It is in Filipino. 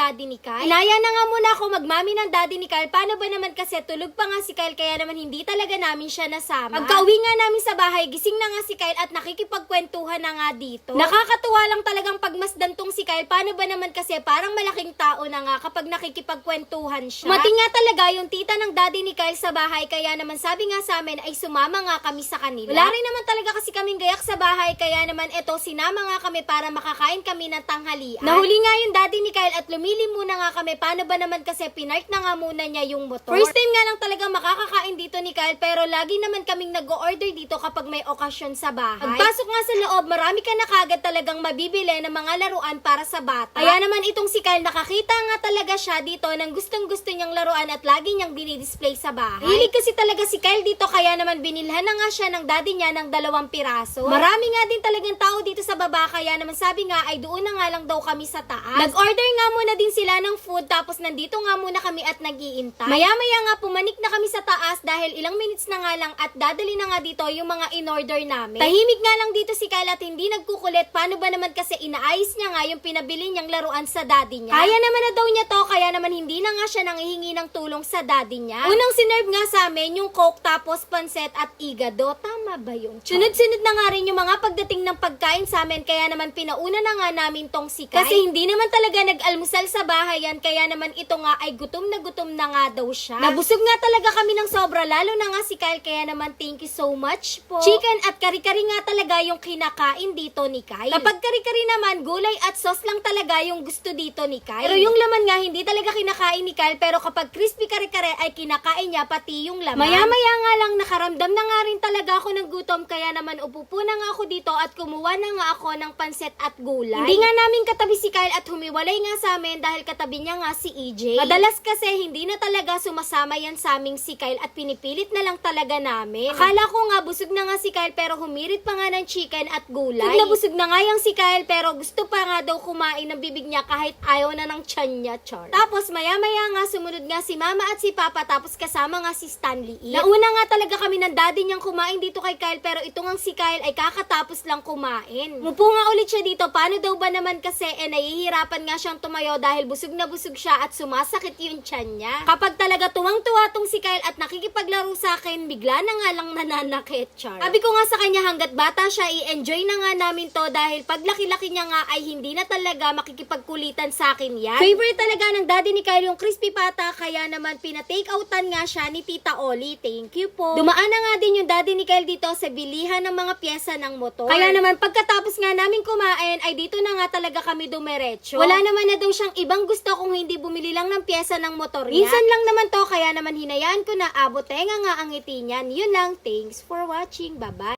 daddy ni Kyle. Inaya na nga muna ako magmami ng daddy ni Kyle. Paano ba naman kasi tulog pa nga si Kyle kaya naman hindi talaga namin siya nasama. Pagka-uwi nga namin sa bahay, gising na nga si Kyle at nakikipagkwentuhan na nga dito. Nakakatuwa lang talagang pagmasdan tong si Kyle. Paano ba naman kasi parang malaking tao na nga kapag nakikipagkwentuhan siya. Dumating nga talaga yung tita ng daddy ni Kyle sa bahay kaya naman sabi nga sa amin ay sumama nga kami sa kanila. Wala rin naman talaga kasi kaming gayak sa bahay kaya naman eto sinama nga kami para makakain kami ng tanghalian. Nahuli nga yung daddy ni Kyle at lumili muna nga kami. Paano ba naman kasi pinark na nga muna niya yung motor. First time nga lang talaga makakakain dito ni Kyle pero lagi naman kaming nag-o-order dito kapag may okasyon sa bahay. Pagpasok nga sa loob, marami ka na kagad talagang mabibili ng mga laruan para sa bata. Kaya naman itong si Kyle nakakita nga talaga siya dito ng gustong-gusto niyang laruan at lagi niyang dinidisplay sa bahay. Hilig kasi talaga si Kyle dito kaya naman binilhan na nga siya ng daddy niya ng 2 piraso. Marami nga din talagang tao dito sa baba kaya naman sabi nga ay doon na nga lang daw kami sa taas. Nag-order nga muna din sila ng food tapos nandito nga muna kami at nag-iintay. Maya-maya nga pumanik na kami sa taas dahil ilang minutes na nga lang at dadali na nga dito yung mga in-order namin. Tahimik nga lang dito si Kyle at hindi nagkukulit. Paano ba naman kasi inaayos niya nga yung pinabili niyang laruan sa daddy niya. Kaya naman na daw niya to kaya naman hindi na nga siya nanghihingi ng tulong sa daddy niya. Unang sinerve nga sa amin yung coke tapos panset at igado. Tama ba yun? Sunod-sunod na nga rin yung mga pagdating ng pagkain sa amin kaya naman pinauna na nga namin tong si Kyle. Kasi hindi naman talaga nag-almusal sa bahay yan kaya naman ito nga ay gutom na nga daw siya. Nabusog nga talaga kami ng sobra lalo na nga si Kyle kaya naman thank you so much po. Chicken at kari-kari nga talaga yung kinakain dito ni Kyle. Kapag kari-kari naman gulay at sauce lang talaga yung gusto dito ni Kyle. Pero yung laman nga hindi talaga kinakain ni Kyle pero kapag crispy kare-kare ay kinakain niya pati yung laman. Maya-maya nga lang nakaramdam na nga rin talaga ako ng gutom kaya naman upupo na nga ako dito at kumuha na nga ako ng panset at gulay. Hindi nga namin katabi si Kyle at humiwalay nga sa amin dahil katabi niya nga si EJ. Madalas kasi hindi na talaga sumasama yan sa aming si Kyle at pinipilit na lang talaga namin. Akala ko nga busog na nga si Kyle pero humirit pa nga ng chicken at gulay. Busog na nga yung si Kyle pero gusto pa nga daw kumain ng bibig niya kahit ayaw na ng tiyan niya, char. Tapos maya-maya nga sumunod nga si mama at si papa tapos kasama nga si Stanley. Nauna nga talaga kami ng daddy niyang kumain dito kay Kyle pero ito nga si Kyle ay kakatapos lang kumain. Mupo nga ulit siya dito. Paano daw ba naman kasi nahihirapan nga siyang tumayo dahil busog na busog siya at sumasakit yung tiyan niya. Kapag talaga tuwang-tuwa tong si Kyle at nakikipaglaro sa akin, bigla na nga lang nananakit, char. Sabi ko nga sa kanya hanggat bata siya, i-enjoy na nga namin to dahil pag laki-laki niya nga ay hindi na talaga makikipagkulitan sa akin yan. Favorite talaga ng daddy ni Kyle yung crispy pata kaya naman pina-take outan nga siya ni Tita Oli. Thank you po. Dumaan na nga din yung daddy ni Kyle dito sa bilihan ng mga pyesa ng motor. Kaya naman pagkatapos nga namin kumain ay dito na nga talaga kami dumiretso. Wala naman na daw siyang ibang gusto kung hindi bumili lang ng pyesa ng motor niya. Minsan lang naman to kaya naman hinayaan ko na abot tenga nga ang ngiti niyan. Yun lang. Thanks for watching. Bye-bye.